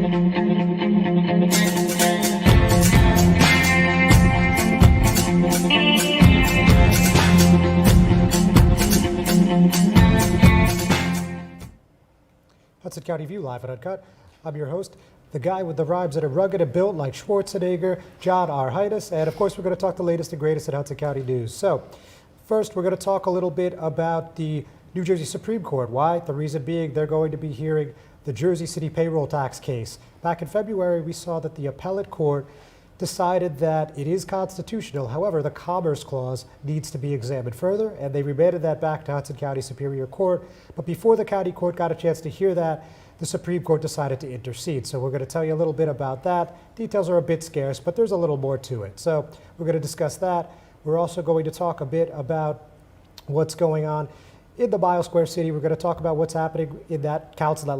Hudson County View, live and uncut. I'm your host, the guy with the rhymes that are rugged and built like Schwarzenegger, John R. Heinis, and of course we're going to talk the latest and greatest in Hudson County news. So, first we're going to talk a little bit about the New Jersey Supreme Court. Why? The reason being they're going to be hearing the Jersey City payroll tax case. Back in February, we saw that the appellate court decided that it is constitutional. However, the Commerce Clause needs to be examined further, and they remanded that back to Hudson County Superior Court. But before the county court got a chance to hear that, the Supreme Court decided to intercede. So we're going to tell you a little bit about that. Details are a bit scarce, but there's a little more to it. So we're going to discuss that. We're also going to talk a bit about what's going on in the Mile Square City. We're going to talk about what's happening in that council at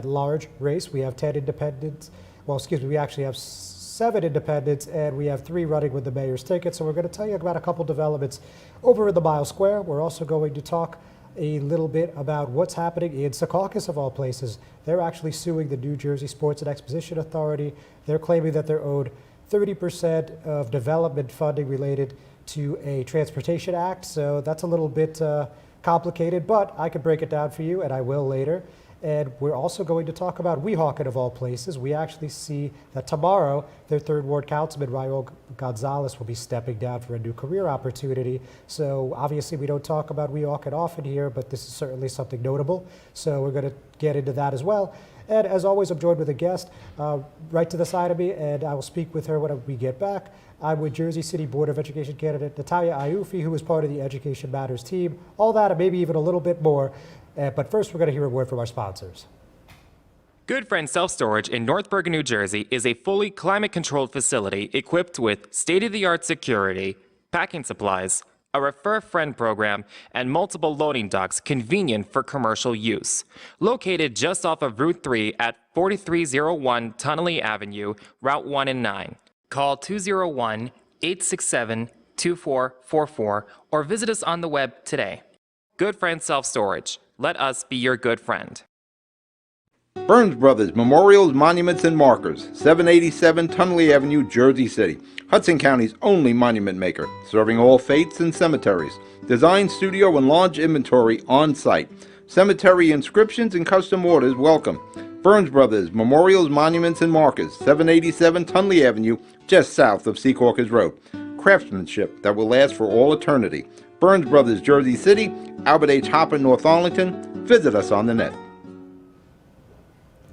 large race. We have 10 independents. Well, excuse me, we actually have 7 independents, and we have 3 running with the mayor's ticket. So we're going to tell you about a couple developments over in the Mile Square. We're also going to talk a little bit about what's happening in Secaucus, of all places. They're actually suing the New Jersey Sports and Exposition Authority. They're claiming that they're owed 30% of development funding related to a transportation act. So that's a little bit complicated, but I can break it down for you, and I will later. And we're also going to talk about Weehawken, of all places. We actually see that tomorrow, their 3rd Ward Councilman, Rahul Gonzalez, will be stepping down for a new career opportunity. So obviously we don't talk about Weehawken often here, but this is certainly something notable. So we're going to get into that as well. And as always, I'm joined with a guest right to the side of me, and I will speak with her when we get back. I'm with Jersey City Board of Education candidate Natalia Ioffe, who is part of the Education Matters team. All that and maybe even a little bit more. But first, we're going to hear a word from our sponsors. Good Friend Self-Storage in North Bergen, New Jersey is a fully climate-controlled facility equipped with state-of-the-art security, packing supplies, a Refer Friend program, and multiple loading docks convenient for commercial use. Located just off of Route 3 at 4301 Tunnelly Avenue, Route 1 and 9. Call 201-867-2444 or visit us on the web today. Good Friend Self-Storage. Let us be your good friend. Burns Brothers Memorials, Monuments, and Markers, 787 Tunnelly Avenue, Jersey City. Hudson County's only monument maker, serving all faiths and cemeteries. Design, studio, and large inventory on site. Cemetery inscriptions and custom orders welcome. Burns Brothers Memorials, Monuments, and Markers, 787 Tunnelly Avenue, just south of Secaucus Road. Craftsmanship that will last for all eternity. Burns Brothers, Jersey City, Albert H. Hopper, North Arlington. Visit us on the net.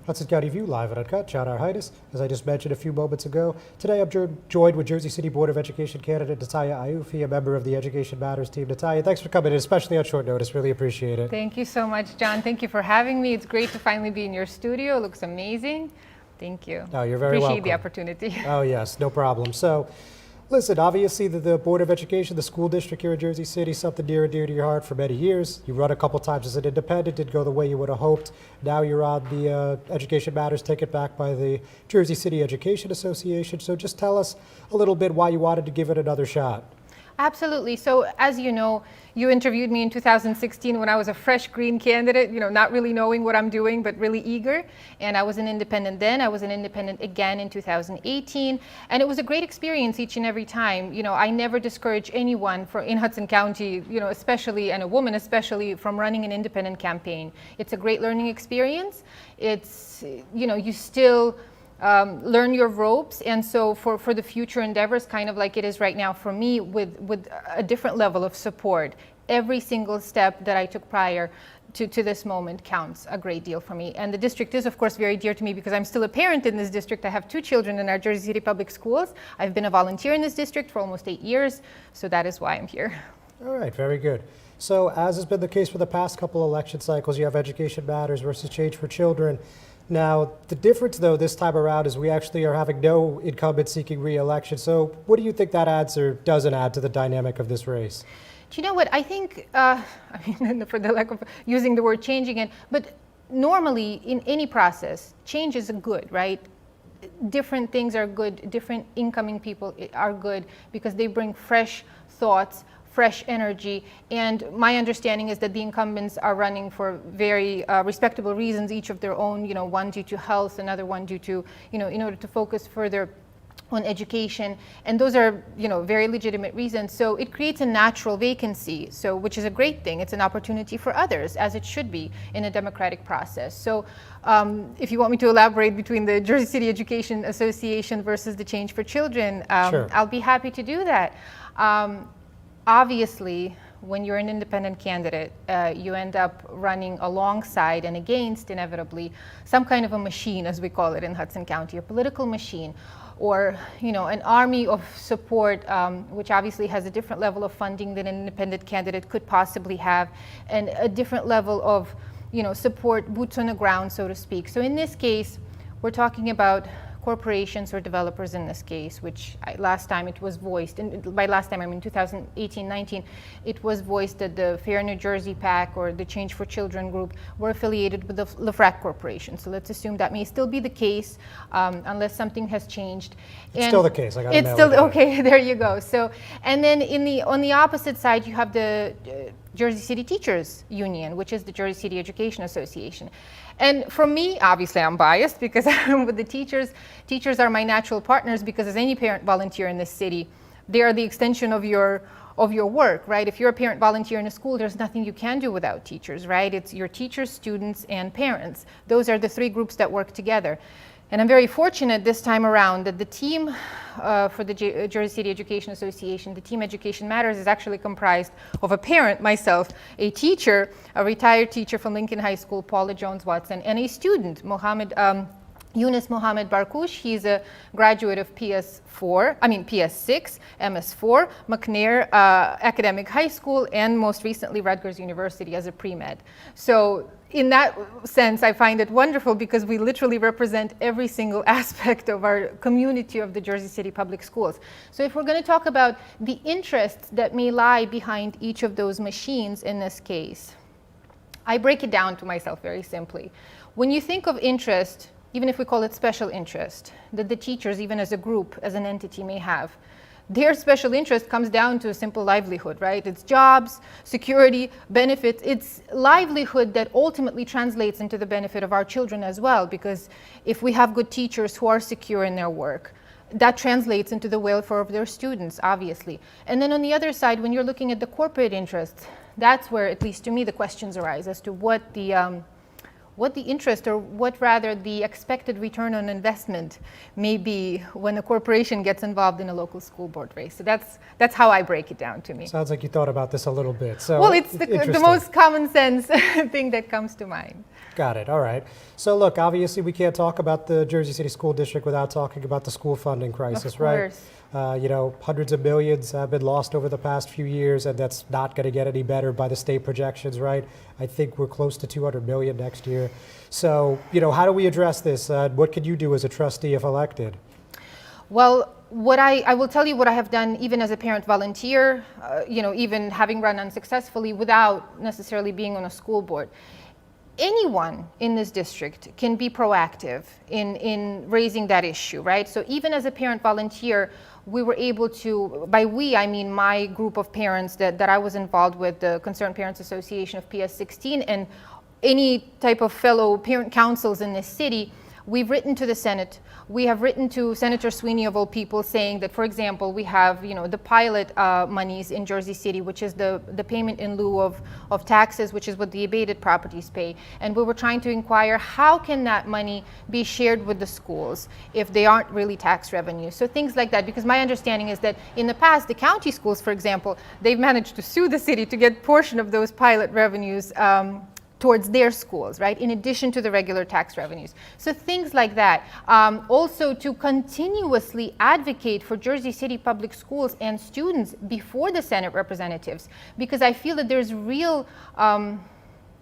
Hudson County View, live and uncut. John R. Heinis, as I just mentioned a few moments ago. Today I'm joined with Jersey City Board of Education candidate Natalia Ioffe, a member of the Education Matters team. Natalia, thanks for coming in, especially on short notice. Really appreciate it. Thank you so much, John. Thank you for having me. It's great to finally be in your studio. It looks amazing. Thank you. Oh, you're very welcome. Appreciate the opportunity. Oh, yes, no problem. So, listen, obviously the Board of Education, the school district here in Jersey City, something near and dear to your heart for many years. You run a couple times as an independent, didn't go the way you would have hoped. Now you're on the Education Matters ticket back by the Jersey City Education Association. So just tell us a little bit why you wanted to give it another shot. Absolutely. So as you know, you interviewed me in 2016 when I was a fresh green candidate, not really knowing what I'm doing, but really eager. And I was an independent then. I was an independent again in 2018. And it was a great experience each and every time. I never discourage anyone in Hudson County, especially, and a woman especially, from running an independent campaign. It's a great learning experience. It's, you still learn your ropes, and so for the future endeavors, kind of like it is right now for me, with a different level of support, every single step that I took prior to this moment counts a great deal for me. And the district is, of course, very dear to me because I'm still a parent in this district. I have 2 children in our Jersey City Public Schools. I've been a volunteer in this district for almost 8 years, so that is why I'm here. All right, very good. So as has been the case for the past couple election cycles, you have Education Matters versus Change for Children. Now, the difference, though, this time around is we actually are having no incumbent seeking re-election. So what do you think that adds or doesn't add to the dynamic of this race? Do you know what? I think, for the lack of using the word change again, but normally in any process, change is good, right? Different things are good. Different incoming people are good because they bring fresh thoughts, fresh energy. And my understanding is that the incumbents are running for very respectable reasons, each of their own, one due to health, another one due to, in order to focus further on education, and those are very legitimate reasons. So it creates a natural vacancy, which is a great thing. It's an opportunity for others, as it should be in a democratic process. So if you want me to elaborate between the Jersey City Education Association versus the Change for Children, Sure. I'll be happy to do that. Obviously, when you're an independent candidate, you end up running alongside and against, inevitably, some kind of a machine, as we call it in Hudson County, a political machine, or an army of support, which obviously has a different level of funding than an independent candidate could possibly have, and a different level of support, boots on the ground, so to speak. So in this case, we're talking about corporations or developers in this case, which last time it was voiced, and by last time I mean 2018-19, it was voiced that the Fair New Jersey PAC or the Change for Children group were affiliated with the LeFrak Corporation. So let's assume that may still be the case, unless something has changed. It's still the case. I got it's still okay. There you go. So, and then on the opposite side, you have the Jersey City Teachers Union, which is the Jersey City Education Association. And for me, obviously I'm biased because I'm with the teachers. Teachers are my natural partners because as any parent volunteer in this city, they are the extension of your work, right? If you're a parent volunteer in a school, there's nothing you can do without teachers, right? It's your teachers, students, and parents. Those are the three groups that work together. And I'm very fortunate this time around that the team for the Jersey City Education Association, the team Education Matters, is actually comprised of a parent, myself, a teacher, a retired teacher from Lincoln High School, Paula Jones-Watson, and a student, Yunus Mohammed Barkoush. He's a graduate of PS6, MS4, McNair Academic High School, and most recently Rutgers University as a pre-med. So in that sense, I find it wonderful because we literally represent every single aspect of our community of the Jersey City Public Schools. So if we're going to talk about the interests that may lie behind each of those machines in this case, I break it down to myself very simply. When you think of interest, even if we call it special interest, that the teachers, even as a group, as an entity, may have, their special interest comes down to a simple livelihood, right? It's jobs, security, benefits. It's livelihood that ultimately translates into the benefit of our children as well, because if we have good teachers who are secure in their work, that translates into the welfare of their students, obviously. And then on the other side, when you're looking at the corporate interests, that's where, at least to me, the questions arise as to what the interest, or what rather the expected return on investment may be when a corporation gets involved in a local school board race. So that's how I break it down to me. Sounds like you thought about this a little bit. So well, it's the most common sense thing that comes to mind. Got it. All right. So look, obviously we can't talk about the Jersey City School District without talking about the school funding crisis, of course. Right? Hundreds of millions have been lost over the past few years, and that's not going to get any better by the state projections, right? I think we're close to 200 million next year. So, how do we address this? What could you do as a trustee if elected? Well, what I will tell you what I have done, even as a parent volunteer, even having run unsuccessfully without necessarily being on a school board. Anyone in this district can be proactive in raising that issue, right? So even as a parent volunteer, we were able to, by we, I mean my group of parents that I was involved with, the Concerned Parents Association of PS16, and any type of fellow parent councils in this city, we've written to the Senate. We have written to Senator Sweeney of all people saying that, for example, we have, the pilot monies in Jersey City, which is the payment in lieu of taxes, which is what the abated properties pay. And we were trying to inquire how can that money be shared with the schools if they aren't really tax revenue. So things like that, because my understanding is that in the past, the county schools, for example, they've managed to sue the city to get portion of those pilot revenues towards their schools, right, in addition to the regular tax revenues. So things like that. Also to continuously advocate for Jersey City public schools and students before the Senate representatives, because I feel that there's real,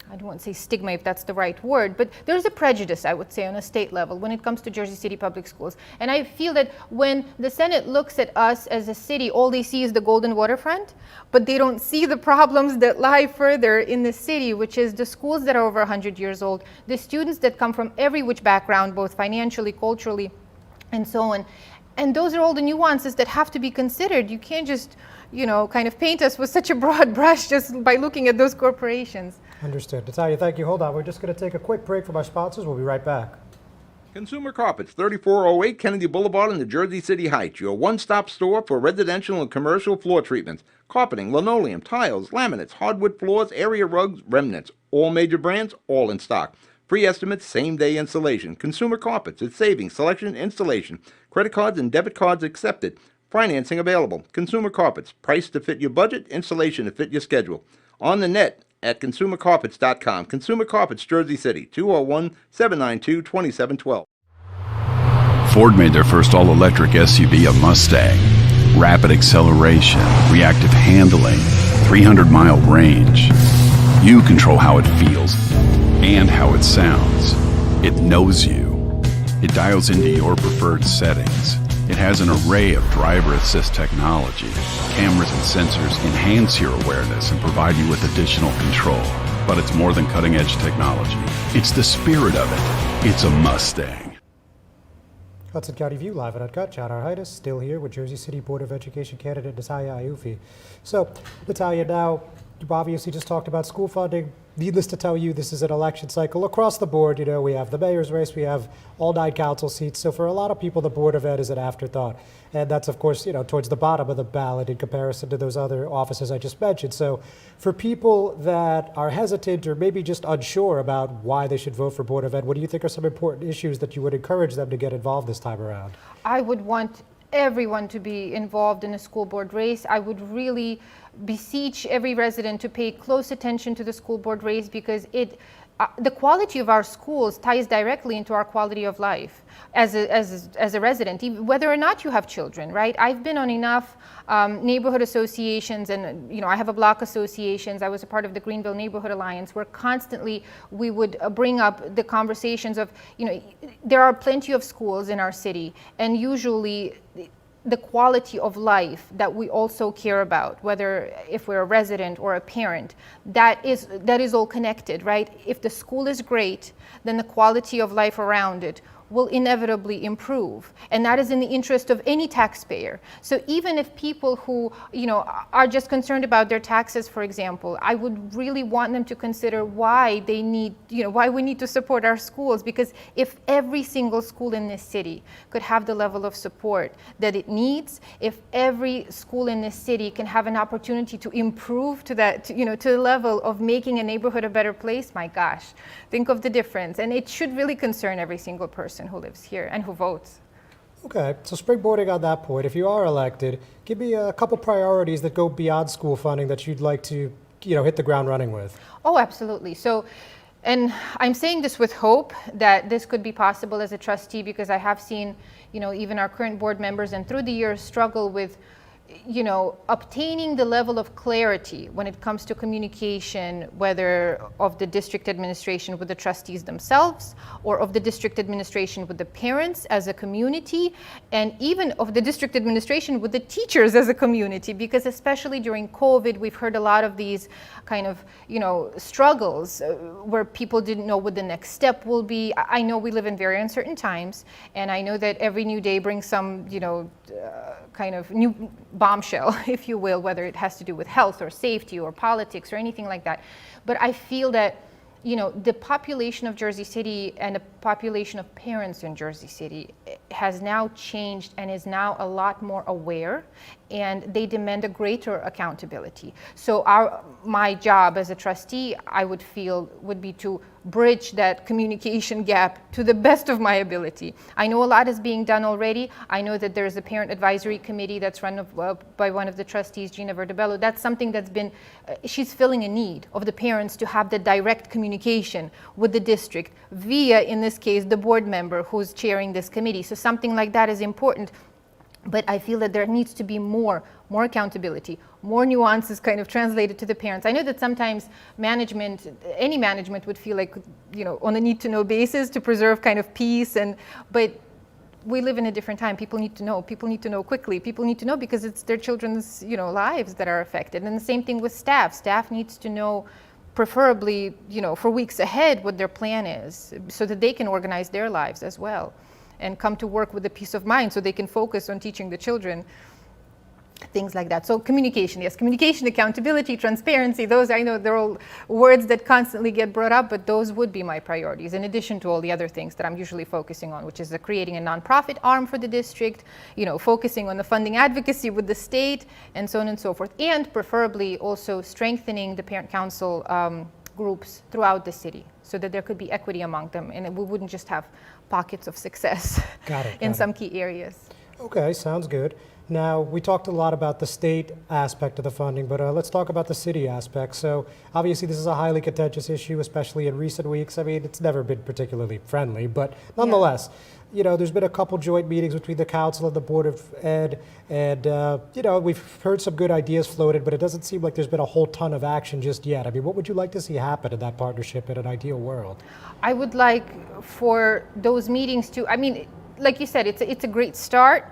I don't want to say stigma if that's the right word, but there's a prejudice, I would say, on a state level when it comes to Jersey City public schools. And I feel that when the Senate looks at us as a city, all they see is the golden waterfront, but they don't see the problems that lie further in the city, which is the schools that are over 100 years old, the students that come from every which background, both financially, culturally, and so on. And those are all the nuances that have to be considered. You can't just, kind of paint us with such a broad brush just by looking at those corporations. Understood. Natalia, thank you. Hold on. We're just going to take a quick break from our sponsors. We'll be right back. Consumer Carpets, 3408 Kennedy Boulevard in the Jersey City Heights, your one-stop store for residential and commercial floor treatments, carpeting, linoleum, tiles, laminates, hardwood floors, area rugs, remnants, all major brands, all in stock. Free estimates, same-day installation. Consumer Carpets, it's savings, selection, installation. Credit cards and debit cards accepted. Financing available. Consumer Carpets, price to fit your budget, installation to fit your schedule. On the net at consumercarpets.com. Consumer Carpets, Jersey City, 201-792-2712. Ford made their first all-electric SUV a Mustang. Rapid acceleration, reactive handling, 300-mile range. You control how it feels and how it sounds. It knows you. It dials into your preferred settings. It has an array of driver assist technology. Cameras and sensors enhance your awareness and provide you with additional control. But it's more than cutting-edge technology. It's the spirit of it. It's a Mustang. Hudson County View, live at Uncut. Chad Heinis, still here with Jersey City Board of Education candidate Natalia Ioffe. So, Natalia, now, you've obviously just talked about school funding. Needless to tell you, this is an election cycle across the board. We have the mayor's race, we have all 9 council seats. So for a lot of people, the Board of Ed is an afterthought. And that's, of course, towards the bottom of the ballot in comparison to those other offices I just mentioned. So for people that are hesitant or maybe just unsure about why they should vote for Board of Ed, what do you think are some important issues that you would encourage them to get involved this time around? I would want everyone to be involved in a school board race. I would really beseech every resident to pay close attention to the school board race because the quality of our schools ties directly into our quality of life as a resident, whether or not you have children, right? I've been on enough neighborhood associations and, I have a block associations. I was a part of the Greenville Neighborhood Alliance where constantly we would bring up the conversations of, there are plenty of schools in our city and usually the quality of life that we also care about, whether if we're a resident or a parent, that is all connected, right? If the school is great, then the quality of life around it will inevitably improve. And that is in the interest of any taxpayer. So even if people who, are just concerned about their taxes, for example, I would really want them to consider why they need, why we need to support our schools. Because if every single school in this city could have the level of support that it needs, if every school in this city can have an opportunity to improve to that, to the level of making a neighborhood a better place, my gosh, think of the difference. And it should really concern every single person who lives here and who votes. Okay, so springboarding on that point, if you are elected, give me a couple priorities that go beyond school funding that you'd like to, hit the ground running with. Oh, absolutely. So, and I'm saying this with hope that this could be possible as a trustee because I have seen, even our current board members and through the years struggle with obtaining the level of clarity when it comes to communication, whether of the district administration with the trustees themselves or of the district administration with the parents as a community, and even of the district administration with the teachers as a community, because especially during COVID, we've heard a lot of these kind of, struggles where people didn't know what the next step will be. I know we live in very uncertain times, and I know that every new day brings some, kind of new bombshell, if you will, whether it has to do with health or safety or politics or anything like that. But I feel that, the population of Jersey City and the population of parents in Jersey City has now changed and is now a lot more aware, and they demand a greater accountability. So my job as a trustee, I would feel, would be to bridge that communication gap to the best of my ability. I know a lot is being done already. I know that there's a parent advisory committee that's run by one of the trustees, Gina Verdabello. That's something that's been, she's filling a need of the parents to have the direct communication with the district via, in this case, the board member who's chairing this committee. So something like that is important. But I feel that there needs to be more accountability, more nuances kind of translated to the parents. I know that sometimes any management would feel like, on a need-to-know basis to preserve kind of peace, but we live in a different time. People need to know. People need to know quickly. People need to know because it's their children's, lives that are affected. And the same thing with staff. Staff needs to know, preferably, for weeks ahead what their plan is so that they can organize their lives as well. and come to work with a peace of mind so they can focus on teaching the children. Things like that. So communication, yes, communication, accountability, transparency, those, I know they're all words that constantly get brought up, but those would be my priorities, in addition to all the other things that I'm usually focusing on, which is creating a nonprofit arm for the district, focusing on the funding advocacy with the state, and so on and so forth, and preferably also strengthening the parent council groups throughout the city so that there could be equity among them, and we wouldn't just have pockets of success in some key areas. Okay, sounds good. Now, we talked a lot about the state aspect of the funding, but let's talk about the city aspect. So obviously this is a highly contentious issue, especially in recent weeks. I mean, it's never been particularly friendly, but nonetheless, there's been a couple joint meetings between the council and the Board of Ed, and we've heard some good ideas floated, but it doesn't seem like there's been a whole ton of action just yet. I mean, what would you like to see happen in that partnership in an ideal world? I would like for those meetings to, I mean, like you said, it's a great start.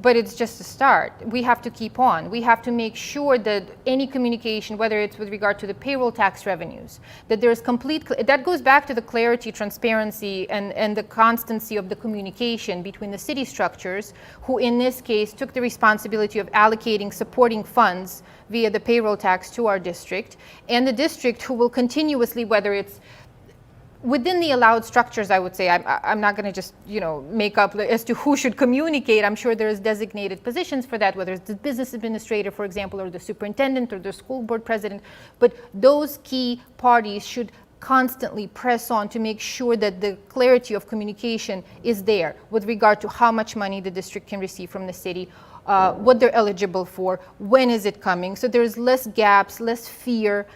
But it's just a start. We have to keep on. We have to make sure that any communication, whether it's with regard to the payroll tax revenues, that there's that goes back to the clarity, transparency, and the constancy of the communication between the city structures, who in this case took the responsibility of allocating supporting funds via the payroll tax to our district, and the district who will continuously, whether it's within the allowed structures, I would say, I'm not going to just, make up as to who should communicate. I'm sure there's designated positions for that, whether it's the business administrator, for example, or the superintendent or the school board president. But those key parties should constantly press on to make sure that the clarity of communication is there with regard to how much money the district can receive from the city, what they're eligible for, when is it coming, so there's less gaps, less fear,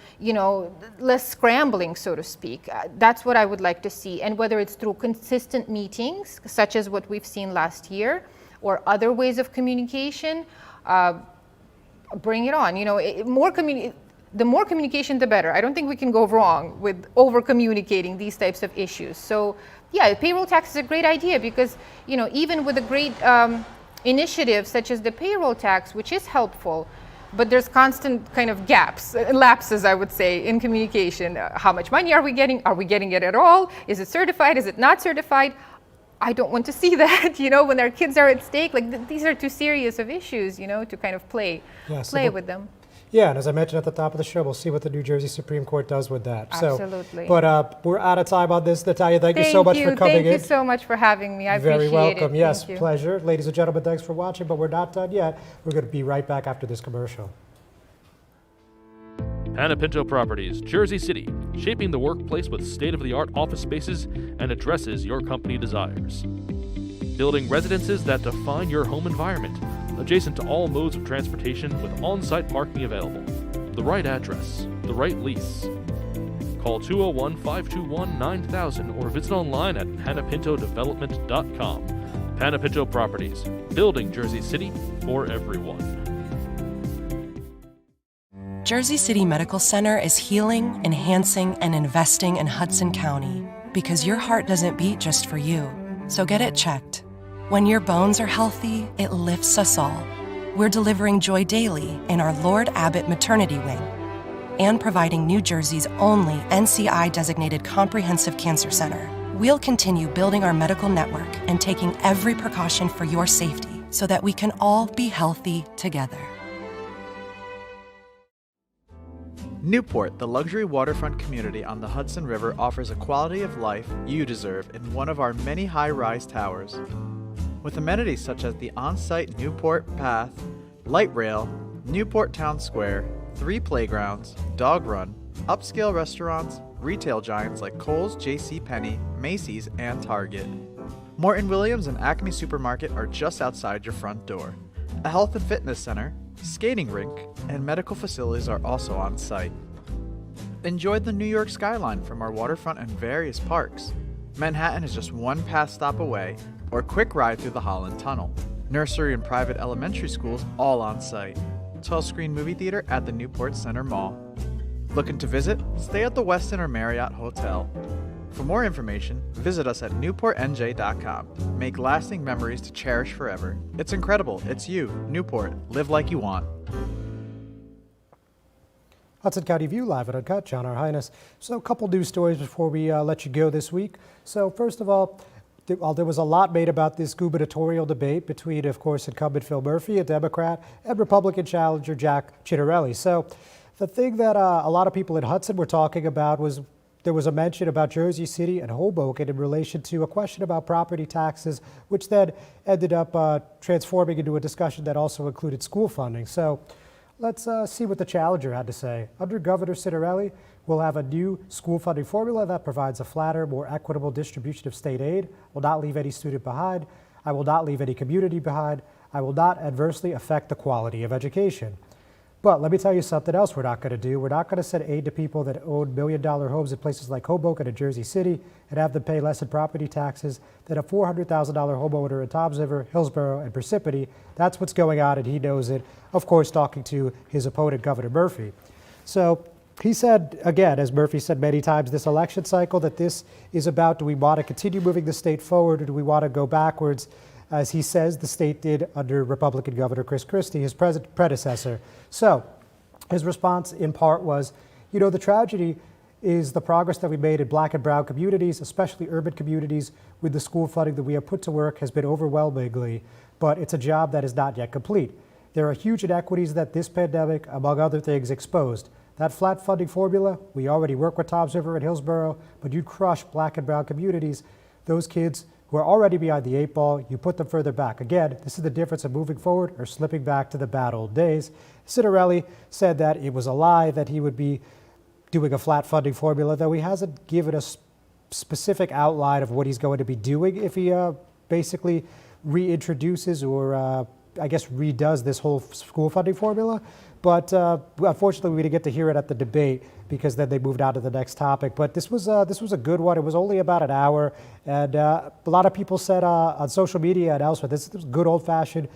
less scrambling, so to speak. That's what I would like to see, and whether it's through consistent meetings, such as what we've seen last year, or other ways of communication, bring it on. The more communication, the better. I don't think we can go wrong with over-communicating these types of issues. So, yeah, payroll tax is a great idea because, even with a great initiatives such as the payroll tax, which is helpful, but there's constant kind of gaps, lapses, I would say, in communication. How much money are we getting? Are we getting it at all? Is it certified? Is it not certified? I don't want to see that, when our kids are at stake. Like these are too serious of issues, to kind of play with them. Yeah, and as I mentioned at the top of the show, we'll see what the New Jersey Supreme Court does with that. Absolutely. But we're out of time on this. Natalia, thank you so much for coming in. Thank you so much for having me. I appreciate it. Very welcome. Yes, pleasure. Ladies and gentlemen, thanks for watching, but we're not done yet. We're going to be right back after this commercial. Panepinto Properties, Jersey City, shaping the workplace with state-of-the-art office spaces and addresses your company desires. Building residences that define your home environment, adjacent to all modes of transportation with on-site parking available. The right address, the right lease. Call 201-521-9000 or visit online at panepintodevelopment.com. Panepinto Properties, building Jersey City for everyone. Jersey City Medical Center is healing, enhancing, and investing in Hudson County because your heart doesn't beat just for you. So get it checked. When your bones are healthy, it lifts us all. We're delivering joy daily in our Lord Abbott Maternity Wing and providing New Jersey's only NCI-designated comprehensive cancer center. We'll continue building our medical network and taking every precaution for your safety so that we can all be healthy together. Newport, the luxury waterfront community on the Hudson River, offers a quality of life you deserve in one of our many high-rise towers. With amenities such as the on-site Newport Path, light rail, Newport Town Square, 3 playgrounds, dog run, upscale restaurants, retail giants like Kohl's, JCPenney, Macy's, and Target. Morton Williams and Acme Supermarket are just outside your front door. A health and fitness center, skating rink, and medical facilities are also on site. Enjoy the New York skyline from our waterfront and various parks. Manhattan is just one pass stop away, or quick ride through the Holland Tunnel. Nursery and private elementary schools all on site. 12-screen movie theater at the Newport Center Mall. Looking to visit? Stay at the Westin or Marriott Hotel. For more information, visit us at newportnj.com. Make lasting memories to cherish forever. It's incredible. It's you, Newport. Live like you want. Hudson County View, live at Uncut. John R. Heinis. So a couple news stories before we let you go this week. So first of all, there was a lot made about this gubernatorial debate between, of course, incumbent Phil Murphy, a Democrat, and Republican challenger Jack Ciattarelli. So the thing that a lot of people in Hudson were talking about was there was a mention about Jersey City and Hoboken in relation to a question about property taxes, which then ended up transforming into a discussion that also included school funding. So let's see what the challenger had to say. Under Governor Ciattarelli, we'll have a new school funding formula that provides a flatter, more equitable distribution of state aid, will not leave any student behind. I will not leave any community behind. I will not adversely affect the quality of education. But let me tell you something else we're not going to do. We're not going to send aid to people that own million-dollar homes in places like Hoboken and Jersey City and have them pay less in property taxes than a $400,000 homeowner in Toms River, Hillsborough, and Parsippany. That's what's going on, and he knows it. Of course, talking to his opponent, Governor Murphy. So he said, again, as Murphy said many times this election cycle, that this is about, do we want to continue moving the state forward or do we want to go backwards, as he says the state did under Republican Governor Chris Christie, his predecessor. So his response in part was, you know, the tragedy is the progress that we made in black and brown communities, especially urban communities, with the school funding that we have put to work has been overwhelmingly, but it's a job that is not yet complete. There are huge inequities that this pandemic, among other things, exposed. That flat funding formula, we already work with Toms River and Hillsborough, but you'd crush black and brown communities. Those kids who are already behind the eight ball, you put them further back. Again, this is the difference of moving forward or slipping back to the bad old days. Ciattarelli said that it was a lie that he would be doing a flat funding formula, though he hasn't given a specific outline of what he's going to be doing if he basically reintroduces or I guess redoes this whole school funding formula. But unfortunately, we didn't get to hear it at the debate because then they moved on to the next topic. But this was a good one. It was only about an hour, and a lot of people said on social media and elsewhere, this was good old-fashioned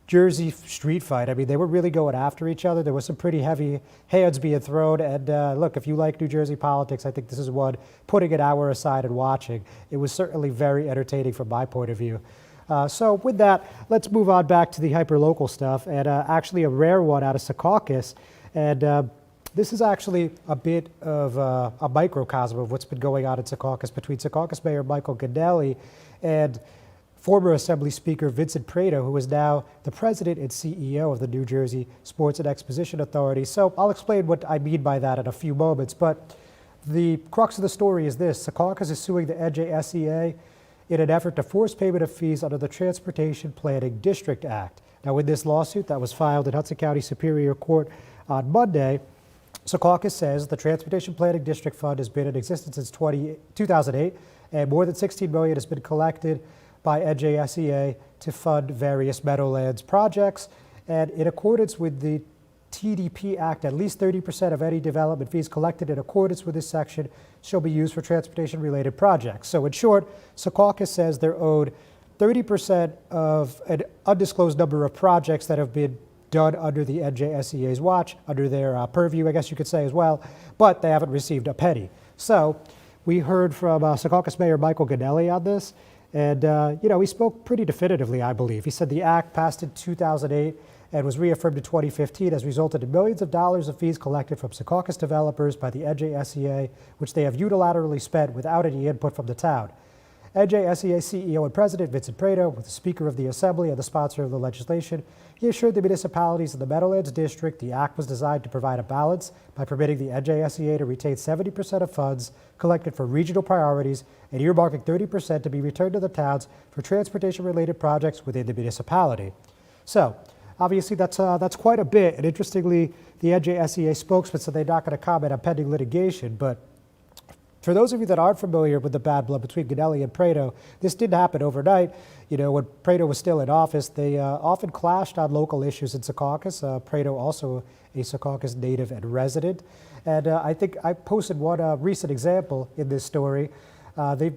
Jersey street fight. I mean, they were really going after each other. There was some pretty heavy hands being thrown. And look, if you like New Jersey politics, I think this is one putting an hour aside and watching. It was certainly very entertaining from my point of view. So with that, let's move on back to the hyper-local stuff, and actually a rare one out of Secaucus. And this is actually a bit of a microcosm of what's been going on in Secaucus between Secaucus Mayor Michael Gonzalez and former Assembly Speaker Vincent Prado, who is now the president and CEO of the New Jersey Sports and Exposition Authority. So I'll explain what I mean by that in a few moments, but the crux of the story is this. Secaucus is suing the NJSEA in an effort to force payment of fees under the Transportation Planning District Act. Now, in this lawsuit that was filed in Hudson County Superior Court on Monday, Secaucus says the Transportation Planning District Fund has been in existence since 2008, and more than $16 million has been collected by NJSEA to fund various Meadowlands projects. And in accordance with the TDP Act, at least 30% of any development fees collected in accordance with this section shall be used for transportation-related projects. So in short, Secaucus says they're owed 30% of an undisclosed number of projects that have been done under the NJSEA's watch, under their purview, I guess you could say as well, but they haven't received a penny. So we heard from Secaucus Mayor Michael Gonzalez on this, and he spoke pretty definitively, I believe. He said the act passed in 2008 and was reaffirmed in 2015 has resulted in millions of dollars of fees collected from Secaucus developers by the NJSEA, which they have unilaterally spent without any input from the town. NJSEA CEO and President Vincent Prado, with the Speaker of the Assembly and the sponsor of the legislation, he assured the municipalities in the Meadowlands District the act was designed to provide a balance by permitting the NJSEA to retain 70% of funds collected for regional priorities and earmarking 30% to be returned to the towns for transportation-related projects within the municipality. So, obviously, that's quite a bit. And interestingly, the NJSEA spokesman said they're not going to comment on pending litigation. But for those of you that aren't familiar with the bad blood between Gonzalez and Prado, this didn't happen overnight. You know, when Prado was still in office, they often clashed on local issues in Secaucus. Prado also a Secaucus native and resident. And I think I posted one recent example in this story. They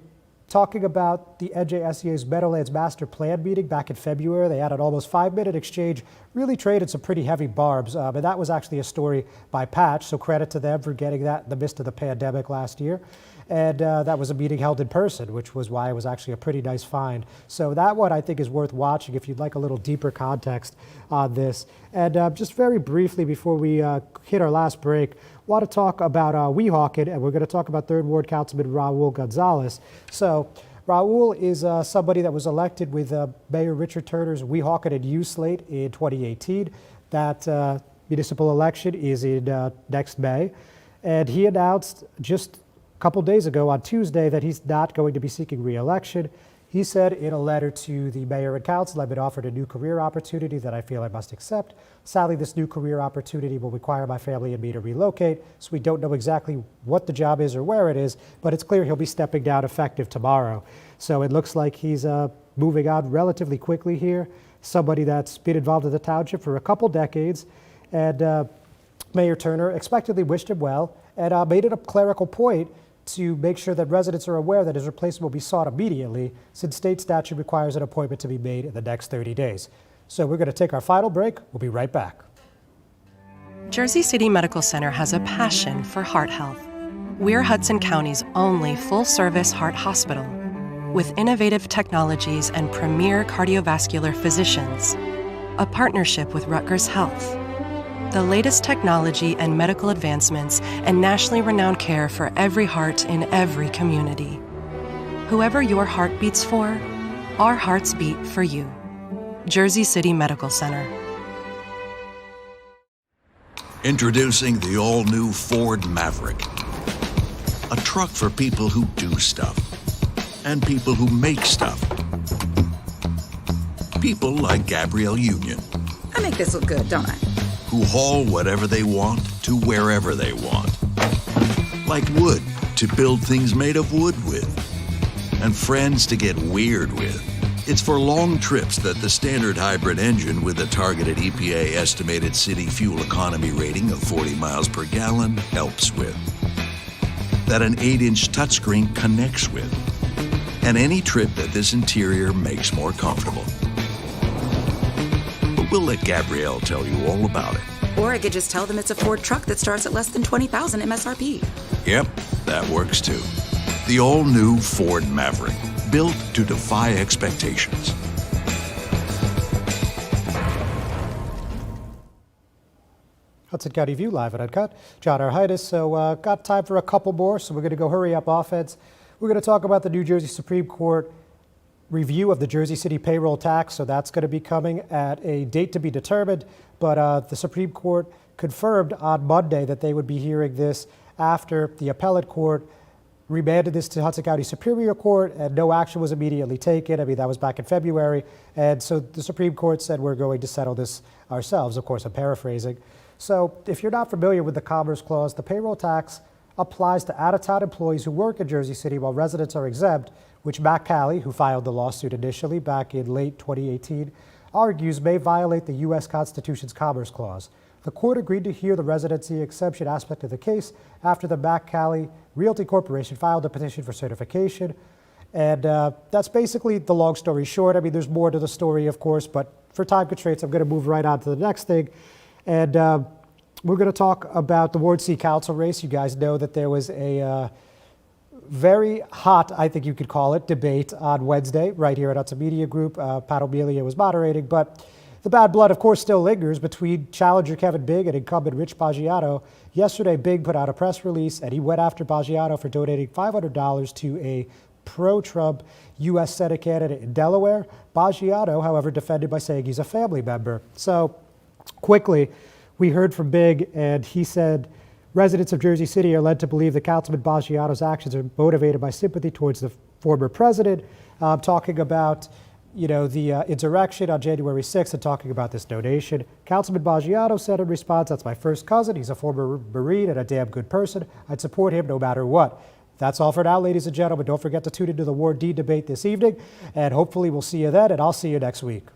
talking about the NJSEA's Meadowlands Master Plan meeting back in February. They had an almost 5-minute exchange, really traded some pretty heavy barbs. And that was actually a story by Patch, so credit to them for getting that in the midst of the pandemic last year. And that was a meeting held in person, which was why it was actually a pretty nice find. So that one I think is worth watching if you'd like a little deeper context on this. And just very briefly before we hit our last break, I want to talk about Weehawken, and we're going to talk about 3rd Ward Councilman Rahul Gonzalez. So Rahul is somebody that was elected with Mayor Richard Turner's Weehawken and U slate in 2018. That municipal election is in next May. And he announced just a couple days ago on Tuesday that he's not going to be seeking re-election. He said in a letter to the mayor and council, I've been offered a new career opportunity that I feel I must accept. Sadly, this new career opportunity will require my family and me to relocate, so we don't know exactly what the job is or where it is, but it's clear he'll be stepping down effective tomorrow. So it looks like he's moving on relatively quickly here. Somebody that's been involved in the township for a couple decades, and Mayor Turner expectedly wished him well and made it a clerical point to make sure that residents are aware that his replacement will be sought immediately, since state statute requires an appointment to be made in the next 30 days. So we're going to take our final break. We'll be right back. Jersey City Medical Center has a passion for heart health. We're Hudson County's only full-service heart hospital, with innovative technologies and premier cardiovascular physicians, a partnership with Rutgers Health, the latest technology and medical advancements, and nationally renowned care for every heart in every community. Whoever your heart beats for, our hearts beat for you. Jersey City Medical Center. Introducing the all-new Ford Maverick. A truck for people who do stuff. And people who make stuff. People like Gabrielle Union. I make this look good, don't I? Who haul whatever they want to wherever they want. Like wood to build things made of wood with. And friends to get weird with. It's for long trips that the standard hybrid engine with a targeted EPA estimated city fuel economy rating of 40 miles per gallon helps with. That an 8-inch touchscreen connects with. And any trip that this interior makes more comfortable. But we'll let Gabrielle tell you all about it. Or I could just tell them it's a Ford truck that starts at less than $20,000 MSRP. Yep, that works too. The all-new Ford Maverick, built to defy expectations. Hudson County View live at Uncut. John R. Heinis. So got time for a couple more, so we're going to go hurry up offense. We're going to talk about the New Jersey Supreme Court review of the Jersey City payroll tax. So that's going to be coming at a date to be determined. But the Supreme Court confirmed on Monday that they would be hearing this after the appellate court remanded this to Hudson County Superior Court, and no action was immediately taken. I mean, that was back in February. And so the Supreme Court said, we're going to settle this ourselves. Of course, I'm paraphrasing. So if you're not familiar with the Commerce Clause, the payroll tax applies to out-of-town employees who work in Jersey City while residents are exempt, which Matt Calley, who filed the lawsuit initially back in late 2018, argues may violate the U.S. Constitution's Commerce Clause. The court agreed to hear the residency exception aspect of the case after the Matt Calley Realty Corporation filed a petition for certification. And that's basically the long story short. I mean, there's more to the story, of course, but for time constraints, I'm going to move right on to the next thing. And we're going to talk about the Ward C Council race. You guys know that there was a very hot, I think you could call it, debate on Wednesday right here at Hudson Media Group. Pat O'Melia was moderating, but the bad blood, of course, still lingers between challenger Kevin Bigg and incumbent Rich Baggiato. Yesterday, Bigg put out a press release, and he went after Baggiato for donating $500 to a pro-Trump U.S. Senate candidate in Delaware. Baggiato, however, defended by saying he's a family member. So, quickly, we heard from Bigg, and he said, residents of Jersey City are led to believe that Councilman Baggiato's actions are motivated by sympathy towards the former president, talking about the insurrection on January 6th and talking about this donation. Councilman Baggiato said in response, that's my first cousin. He's a former Marine and a damn good person. I'd support him no matter what. That's all for now, ladies and gentlemen. Don't forget to tune into the Ward D debate this evening, and hopefully we'll see you then, and I'll see you next week.